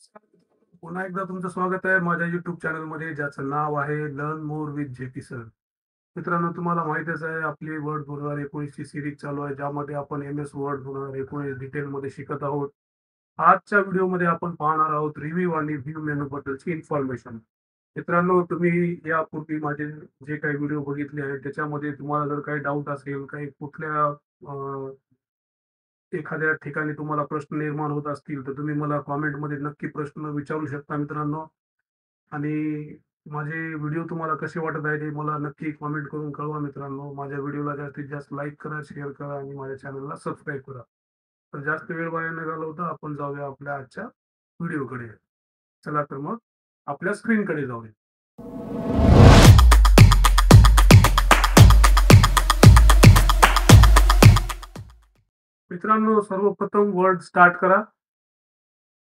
पुन्हा एकदा तुमचं स्वागत आहे माझ्या YouTube चॅनलमध्ये, ज्याचं नाव आहे learn more with JP sir. मित्रांनो, तुम्हाला माहितीच आहे आपली वर्ड 2019 ची सिरीज चालू आहे, ज्यामध्ये आपण MS वर्ड 2019 डिटेलमध्ये शिकत आहोत. आजच्या व्हिडिओमध्ये आपण पाहणार आहोत रिव्ह्यू आणि व्ह्यू मेनू बद्दलची इन्फॉर्मेशन. मित्रांनो, तुम्ही यापूर्वी माझे जे काही व्हिडिओ बघितले आहेत त्याच्यामध्ये तुम्हाला जर काही डाऊट असेल, काही कुठल्या एखाद्या ठिकाणी तुम्हाला प्रश्न निर्माण होत असतील, तर तुम्ही मला कॉमेंटमध्ये नक्की प्रश्न विचारू शकता मित्रांनो. आणि माझे व्हिडिओ तुम्हाला कसे वाटत आहे ते मला नक्की कॉमेंट करून कळवा मित्रांनो. माझ्या व्हिडिओला जास्तीत जास्त लाईक करा, शेअर करा आणि माझ्या चॅनलला सबस्क्राईब करा. तर जास्त वेळ वाया न घालवता आपण जाऊया आपल्या आजच्या व्हिडिओकडे. चला तर मग आपल्या स्क्रीनकडे जाऊया. मित्रांनो, सर्वप्रथम वर्ड स्टार्ट करा.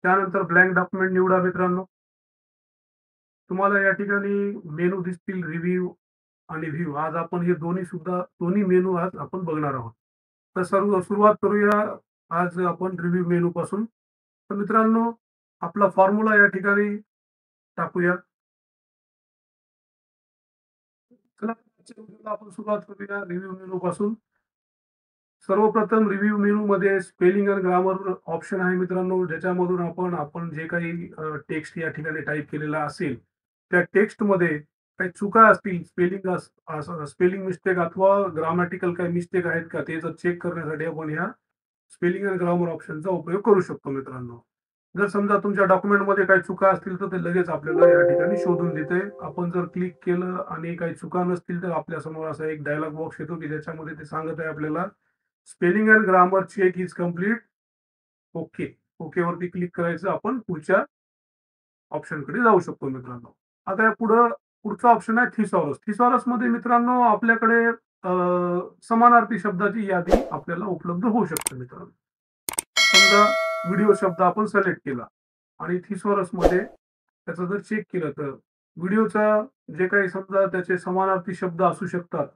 त्यानंतर ब्लँक डॉक्युमेंट निवडा मित्रांनो. तुम्हाला या ठिकाणी मेनू दिसतील, रिव्ह्यू आणि व्ह्यू. आज आपण हे दोन्ही मेनू आज आपण बघणार आहोत. तर सुरुवात करूया आज आपण रिव्ह्यू मेनू पासून. तर मित्रांनो, आपला फॉर्म्युला या ठिकाणी टाकूया. चला, आजच्या व्हिडिओला आपण सुरुवात करूया रिव्ह्यू मेनू पासून. सर्वप्रथम रिव्ह्यू मेनू मध्ये स्पेलिंग आणि ग्रामर ऑप्शन आहे मित्रांनो, ज्याच्यामधून आपण जे काही टेक्स्ट या ठिकाणी टाइप केलेला असेल, त्या टेक्स्ट मध्ये काही चुका असतील, स्पेलिंग मिस्टेक अथवा ग्रामॅटिकल काही मिस्टेक आहेत का, ते जर चेक करण्यासाठी आपण ह्या स्पेलिंग आणि ग्रामर ऑप्शनचा उपयोग करू शकतो मित्रांनो. जर समजा तुमच्या डॉक्युमेंटमध्ये काही चुका असतील तर ते लगेच आपल्याला या ठिकाणी शोधून देते. आपण जर क्लिक केलं आणि काही चुका नसतील तर आपल्यासमोर असा एक डायलॉग बॉक्स येतो की ज्याच्यामध्ये ते सांगत आहे आपल्याला spelling and grammar check is complete. Okay. Okay वरती क्लिक करायचं, आपण पुढच्या ऑप्शनकडे जाऊ शकतो मित्रांनो. आता या पुढचा ऑप्शन आहे थिसॉरस. थिसॉरस मध्ये मित्रांनो आपल्याकडे समानार्थी शब्दाची यादी आपल्याला उपलब्ध होऊ शकते मित्रांनो. समजा व्हिडिओ शब्द आपण सिलेक्ट केला आणि थिसॉरस मध्ये त्याचं जर चेक केलं तर व्हिडिओचा जे काही समजा त्याचे समानार्थी शब्द असू शकतात,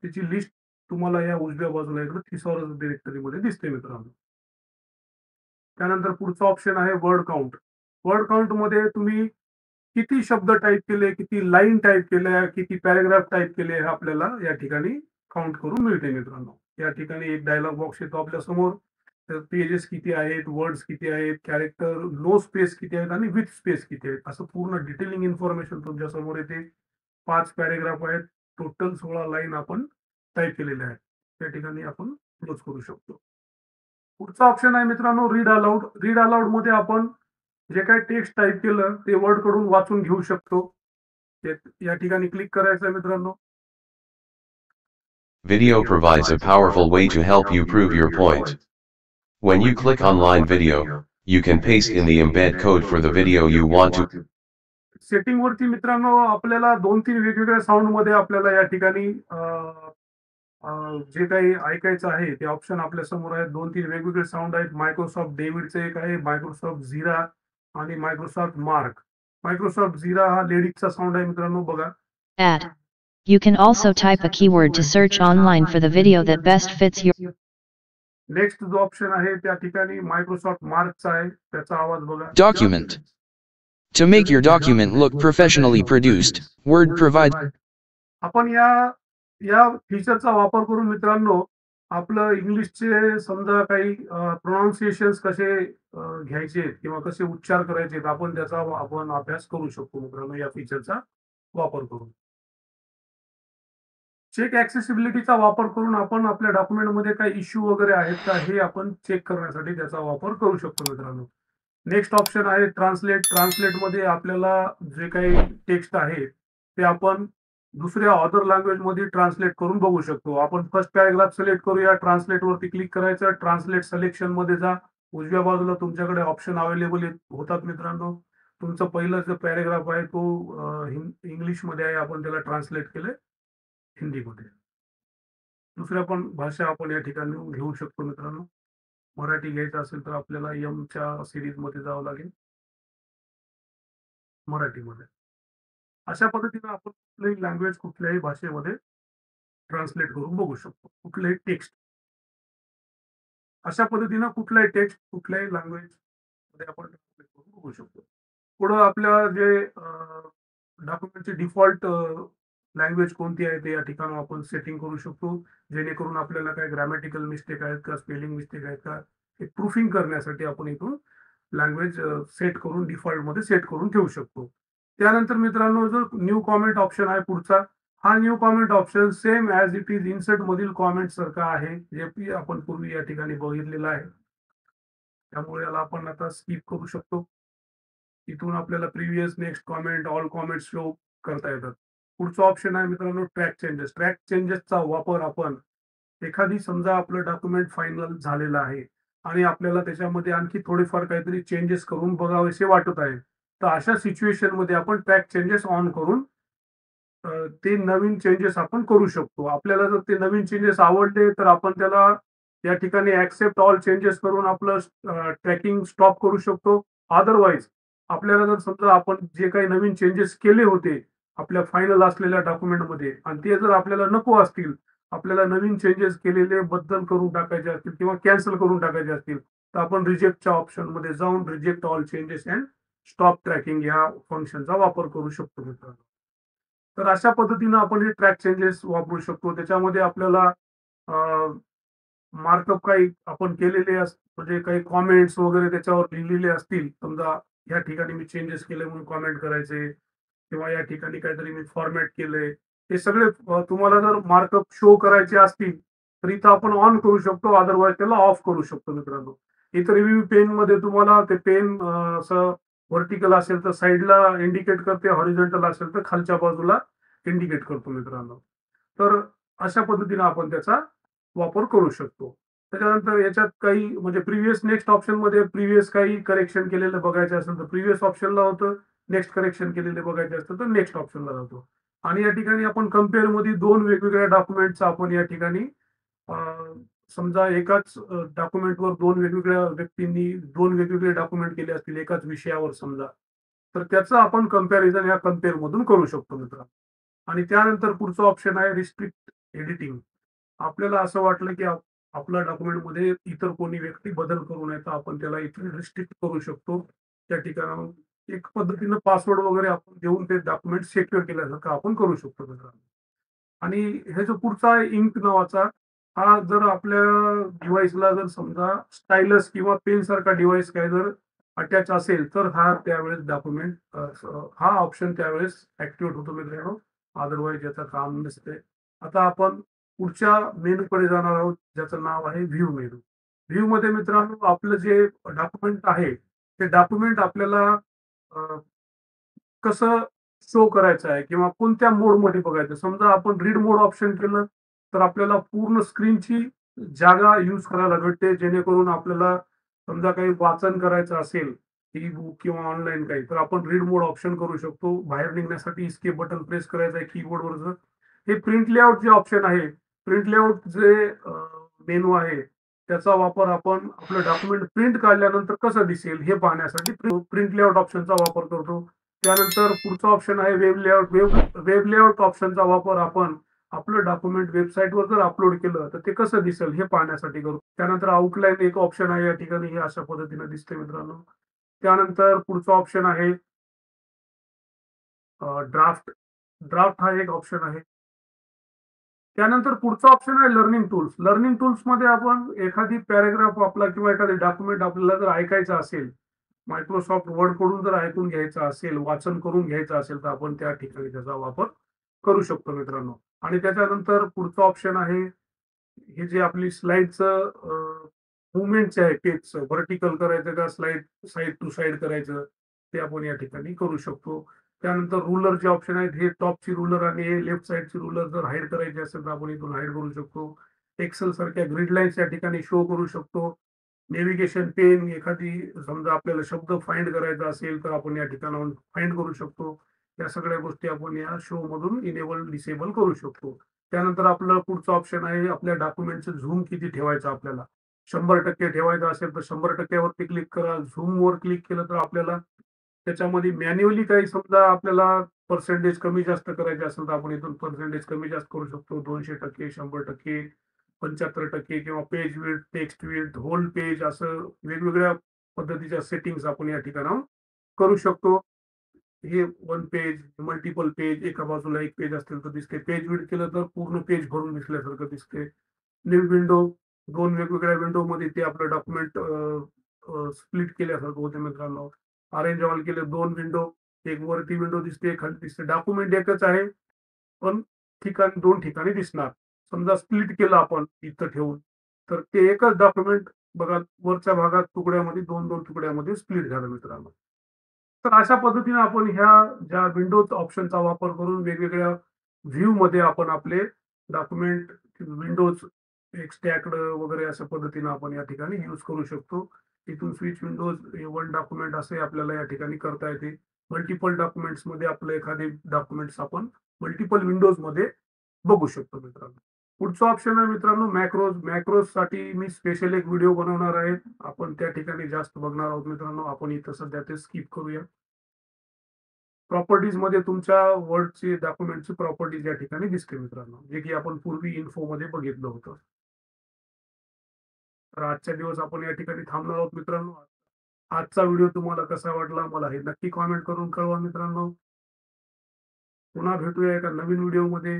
त्याची लिस्ट तुम्हाला या उजव्या बाजूला इकडे थिसॉरस डिरेक्टरीमध्ये दिसते मित्रांनो. त्यानंतर पुढचा ऑप्शन आहे वर्ड काउंट. वर्ड काउंट मध्ये तुम्ही किती शब्द टाइप केले, किती लाईन टाइप केल्या, किती पॅराग्राफ टाइप केले, हे आपल्याला या ठिकाणी काउंट करून मिळते मित्रांनो. या ठिकाणी एक डायलॉग बॉक्स येतो आपल्या समोर. पेजेस किती आहेत, वर्ड्स किती आहेत, कॅरेक्टर नो स्पेस किती आहेत आणि विथ स्पेस किती आहेत, असं पूर्ण डिटेलिंग इन्फॉर्मेशन तुमच्या समोर येते. 5 पॅराग्राफ आहेत, टोटल 16 लाईन आपण टाइप केलेल्या आहेत. त्या ठिकाणी आपण क्लोज करू शकतो. पुढचा ऑप्शन आहे मित्रांनो रीड अलाउड. रीड अलाउड मध्ये आपण जे काही टेक्स्ट टाइप केलं ते वर्ड कडून वाचून घेऊ शकतो. या ठिकाणी क्लिक करायचं आहे मित्रांनो. Video provides a powerful way to help you prove your point. When you click online video, you can paste in the embed code for the video you want to. Setting वरती मित्रांनो आपल्याला 2-3 वेगवेगळ्या sound मध्ये आपल्याला या ठिकाणी जे काही ऐकायचं आहे ते ऑप्शन आपल्या समोर आहेत. 2-3 वेगवेगळे साऊंड आहेत. मायक्रोसॉफ्ट डेव्हिडचं एक आहे, मायक्रोसॉफ्ट झीरा आणि मायक्रोसॉफ्ट मार्क. मायक्रोसॉफ्ट झीरा हा लेडीजचा साऊंड आहे मित्रांनो, बघा. Add. You can also type a keyword to search online for the video that best fits your. Next जो ऑप्शन आहे त्या ठिकाणी मायक्रोसॉफ्ट मार्कचा आहे, त्याचा आवाज बघा. Document. To make your document look professionally produced, Word provides. आपण या फीचरचा वापर करून मित्रांनो आपलं इंग्लिशचे समजा काही प्रोनाउन्सिएशन कसे घ्यायचे किंवा कसे उच्चार करायचे, आपण त्याचा अभ्यास करू शकतो मित्रांनो या फीचरचा वापर करून. चेक ऍक्सेसिबिलिटीचा वापर करून आपण आपल्या डॉक्युमेंटमध्ये काही इश्यू वगैरे आहेत का हे आपण चेक करण्यासाठी त्याचा वापर करू शकतो मित्रांनो. नेक्स्ट ऑप्शन आहे ट्रान्सलेट. ट्रान्सलेटमध्ये आपल्याला जे काही टेक्स्ट आहे ते आपण दुसऱ्या अदर लँग्वेज मध्ये ट्रान्सलेट करून बघू शकतो. आपण फर्स्ट पॅराग्राफ सिलेक्ट करूया, ट्रान्सलेट वरती क्लिक करायचं, ट्रान्सलेट सिलेक्शन मध्ये जा. उजव्या बाजूला तुमच्याकडे ऑप्शन अवेलेबल होतात मित्रांनो. तुमचं पहिलं जो पॅराग्राफ आहे तो इंग्लिश मध्ये आहे, आपण त्याला ट्रान्सलेट केले हिंदीमध्ये. दुसऱ्या पण भाषा आपण या ठिकाणी घेऊ शकतो मित्रांनो. मराठी घ्यायचं असेल तर आपल्याला च्या सिरीज मध्ये जावं लागेल, मराठीमध्ये. अशा पद्धतीने आपण कुठल्याही लँग्वेज कुठल्याही भाषेमध्ये ट्रान्सलेट करून बघू शकतो. कुठलेही टेक्स्ट अशा पद्धतीने कुठल्याही टेक्स्ट कुठल्याही लँग्वेज मध्ये आपण ट्रान्सलेट करून बघू शकतो. पुढं आपल्या जे डॉक्युमेंटची डिफॉल्ट लँग्वेज कोणती आहे ते या ठिकाणी आपण सेटिंग करू शकतो. जेणेकरून आपल्याला काही ग्रामॅटिकल मिस्टेक आहेत का, स्पेलिंग मिस्टेक आहेत का, हे प्रूफिंग करण्यासाठी आपण इथून लँग्वेज सेट करून डिफॉल्टमध्ये सेट करून ठेवू शकतो. त्यानंतर मित्रांनो जो न्यू कॉमेंट ऑप्शन आहे पुढचा, हा new comment option same as it is insert मधील कॉमेंट सारखा आहे, जे की आपण पूर्वी या ठिकाणी बघितलेलं आहे. त्यामुळे याला आपण आता स्किप करू शकतो. इथून आपल्याला previous, next comment, all comment show करता येतात. पुढचा ऑप्शन आहे मित्रांनो ट्रॅक चेंजेस. ट्रॅक चेंजेसचा वापर आपण एखादी समजा आपलं डॉक्युमेंट फायनल झालेलं आहे आणि आपल्याला त्याच्यामध्ये आणखी थोडेफार काहीतरी चेंजेस करून बघावेसे वाटत आहे. तर अशा सिच्युएशन मध्ये आपण ट्रॅक चेंजेस ऑन करून ते नवीन चेंजेस आपण करू शकतो. आपल्याला जर ते नवीन चेंजेस आवडले तर आपण त्याला या ठिकाणी ऍक्सेप्ट ऑल चेंजेस करून आपलं ट्रॅकिंग स्टॉप करू शकतो. अदरवाईज आपल्याला जर समजा आपण जे काही नवीन चेंजेस केले होते आपल्या फायनल असलेल्या डॉक्युमेंटमध्ये आणि ते जर आपल्याला नको असतील, आपल्याला नवीन चेंजेस केलेले बद्दल करून टाकायचे असतील किंवा कॅन्सल करून टाकायचे असतील, तर आपण रिजेक्टच्या ऑप्शनमध्ये जाऊन reject all changes and stop tracking या फंक्शनचा वापर करू शकतो मित्रांनो. तर अशा पद्धतीनं आपण हे ट्रॅक चेंजेस वापरू शकतो. त्याच्यामध्ये आपल्याला मार्कअप काही आपण केलेले म्हणजे काही कॉमेंट्स वगैरे त्याच्यावर लिहिलेले असतील. समजा या ठिकाणी मी चेंजेस केले म्हणून कॉमेंट करायचे किंवा या ठिकाणी काहीतरी मी फॉर्मॅट केलंय. हे सगळे तुम्हाला जर मार्कअप शो करायचे असतील, तर इथं आपण ऑन करू शकतो. अदरवाईज त्याला ऑफ करू शकतो मित्रांनो. इथं रिव्ह्यू पेनमध्ये तुम्हाला ते पेन असं व्हर्टिकल असेल तर साईडला इंडिकेट करते, हॉरिझॉन्टल असेल तर खालच्या बाजूला इंडिकेट करतो मित्रांनो. तर अशा पद्धतीने आपण त्याचा वापर करू शकतो. त्याच्यानंतर याच्यात काही म्हणजे प्रिव्हियस नेक्स्ट ऑप्शनमध्ये प्रिव्हियस काही करेक्शन केलेलं बघायचं असेल तर प्रिव्हियस ऑप्शनला होतं. नेक्स्ट करेक्शन केलेले बघायचे असतं तर नेक्स्ट ऑप्शनला जातो. आणि या ठिकाणी आपण कंपेअर मध्ये दोन वेगवेगळ्या डॉक्युमेंटचा आपण या ठिकाणी समजा एकाच डॉक्युमेंटवर दोन वेगवेगळ्या व्यक्तींनी दोन वेगवेगळे डॉक्युमेंट केले असतील एकाच विषयावर समजा, तर त्याचं आपण कंपॅरिझन या कंपेअर मधून करू शकतो मित्रांनो. आणि त्यानंतर पुढचं ऑप्शन आहे रिस्ट्रिक्ट एडिटिंग. आपल्याला असं वाटलं की आपल्या डॉक्युमेंटमध्ये इतर कोणी व्यक्ती बदल करू नये तर आपण त्याला इथे रिस्ट्रिक्ट करू शकतो. त्या ठिकाणाहून एक पद्धतीनं पासवर्ड वगैरे आपण देऊन ते डॉक्युमेंट सिक्युअर केल्यासारखं आपण करू शकतो मित्रांनो. आणि हे जो पुढचा आहे इंक नावाचा, हा जर आपल्या डिव्हाइसला जर समजा स्टायलस किंवा पेन सारखा डिव्हाइस काय जर अटॅच असेल तर हा त्यावेळेस डॉक्युमेंट हा ऑप्शन त्यावेळेस ऍक्टिव्हेट होतो मित्रांनो. अदरवाईज याचं काम नसते. आता आपण पुढच्या मेनूकडे जाणार आहोत ज्याचं नाव आहे व्ह्यू मेनू. व्ह्यू मध्ये मित्रांनो आपलं जे डॉक्युमेंट आहे ते डॉक्युमेंट आपल्याला कसं शो करायचं आहे किंवा कोणत्या मोडमध्ये बघायचं. समजा आपण रीड मोड ऑप्शन केलं तर आपल्याला पूर्ण स्क्रीनची जागा यूज करायला भेटते. जेणेकरून आपल्याला समजा काही वाचन करायचं असेल ई बुक किंवा ऑनलाईन काही, तर आपण रीड मोड ऑप्शन करू शकतो. बाहेर निघण्यासाठी इस्केप बटन प्रेस करायचं आहे कीबोर्डवरचं. हे प्रिंट लेआउट जे ऑप्शन आहे, प्रिंट लेआउट जे मेनू आहे त्याचा वापर आपण आपलं डॉक्युमेंट प्रिंट काढल्यानंतर कसं दिसेल हे पाहण्यासाठी प्रिंट लेआउट ऑप्शनचा वापर करतो. त्यानंतर पुढचा ऑप्शन आहे वेब लेआउट. वेब लेआउट ऑप्शनचा वापर आपण आपलं डॉक्युमेंट वेबसाईटवर जर अपलोड केलं तर ते कसं दिसेल हे पाहण्यासाठी करू. त्यानंतर आउटलाईन एक ऑप्शन आहे या ठिकाणी, हे अशा पद्धतीने दिसते मित्रांनो. त्यानंतर पुढचा ऑप्शन आहे ड्राफ्ट. ड्राफ्ट हा एक ऑप्शन आहे. त्यानंतर पुढचा ऑप्शन आहे लर्निंग टूल्स. लर्निंग टूल्स मध्ये आपण एखादी पॅराग्राफ आपला किंवा एखादी डॉक्युमेंट आपल्याला जर ऐकायचं असेल, मायक्रोसॉफ्ट वर्ड कडून जर ऐकून घ्यायचं असेल, वाचन करून घ्यायचं असेल तर आपण त्या ठिकाणी त्याचा वापर करू शकतो मित्रांनो. आणि त्याच्यानंतर पुढचा ऑप्शन आहे हे जे आपली स्लाइडचं मुवमेंटचे आहे पेजचं व्हर्टिकल करायचं का स्लाइड साइड टू साइड करायचं, ते आपण या ठिकाणी करू शकतो. त्यानंतर रुलरचे ऑप्शन आहेत. हे टॉपची रुलर आणि लेफ्ट साइडची रुलर जर हाईड करायची असेल तर आपण इथून हाईड करू शकतो. एक्सेल सारख्या ग्रिड लाईन्स या ठिकाणी शो करू शकतो. नेव्हिगेशन पेन, एखादी समजा आपल्याला शब्द फाइंड करायचा असेल तर आपण या ठिकाणाहून फाइंड करू शकतो. या सगळ्या गोष्टी आपण या शो मधून इनेबल डिसेबल करू शकतो. त्यानंतर आपलं पुढचं ऑप्शन आहे आपल्या डॉक्युमेंटचं झूम किती ठेवायचं आपल्याला. 100% ठेवायचं असेल तर 100% वरती क्लिक करा. झूम वर क्लिक केलं तर आपल्याला त्याच्यामध्ये मॅन्युअली काही समजा आपल्याला पर्सेंटेज कमी जास्त करायचे असेल तर आपण इथून पर्सेंटेज कमी जास्त करू शकतो. 200%, 100%, 75% किंवा page width, text width, whole page असं वेगवेगळ्या पद्धतीच्या सेटिंग्स आपण या ठिकाणाहून करू शकतो. हे वन पेज, मल्टिपल पेज, एका बाजूला एक पेज असेल तर दिसते. पेज विड्थ केलं तर पूर्ण पेज भरून दिसल्यासारखं दिसते. न्यू विंडो, दोन वेगवेगळ्या विंडो मध्ये ते आपलं डॉक्युमेंट स्प्लिट केल्यासारखं होते मित्रांनो. अरेंज ऑल केले, दोन विंडो, एक वरती विंडो दिसते, खाली दिसते. डॉक्युमेंट एकच आहे पण दोन ठिकाणी दिसणार. समजा स्प्लिट केलं आपण इथं ठेवून, तर ते एकच डॉक्युमेंट बघा वरच्या भागात तुकड्यामध्ये दोन दोन तुकड्यामध्ये स्प्लिट झालं मित्रांनो. तर अशा पद्धतीने आपण ह्या ज्या विंडोज ऑप्शनचा वापर करून वेगवेगळ्या व्ह्यू मध्ये आपण आपले डॉक्युमेंट विंडोज एक्सट्रॅक्ट वगैरे अशा पद्धतीने आपण या ठिकाणी यूज करू शकतो. इथून स्विच विंडोज वन डॉक्युमेंट असे आपल्याला या ठिकाणी करता येते. मल्टिपल डॉक्युमेंट्स मध्ये आपले एखादे डॉक्युमेंट्स आपण मल्टिपल विंडोज मध्ये बघू शकतो मित्रांनो. पुढचा ऑप्शन आहे मित्रांनो मॅक्रोज. मॅक्रोज साठी मी स्पेशल एक व्हिडिओ बनवणार आहे. आपण त्या ठिकाणी जास्त बघणार आहोत मित्रांनो. आपण इथं सध्या ते स्किप करूया. प्रॉपर्टीज मध्ये तुमच्या वर्डची डॉक्युमेंटची प्रॉपर्टीज या ठिकाणी दिसते मित्रांनो, जे की आपण पूर्वी इन्फो मध्ये बघितलं होतं. तर आजच्या दिवस आपण या ठिकाणी थांबणार आहोत मित्रांनो. आजचा व्हिडिओ तुम्हाला कसा वाटला मला हे नक्की कॉमेंट करून कळवा मित्रांनो. पुन्हा भेटूया एका नवीन व्हिडिओ मध्ये.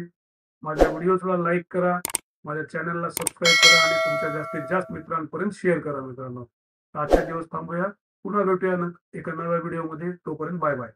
माझ्या व्हिडिओला लाईक करा, माझ्या चॅनलला सबस्क्राईब करा आणि तुमच्या जास्तीत जास्त मित्रांपर्यंत शेअर करा मित्रांनो. आजच्या दिवस थांबूया. पुन्हा भेटूया एका नव्या व्हिडिओ मध्ये. तोपर्यंत बाय बाय.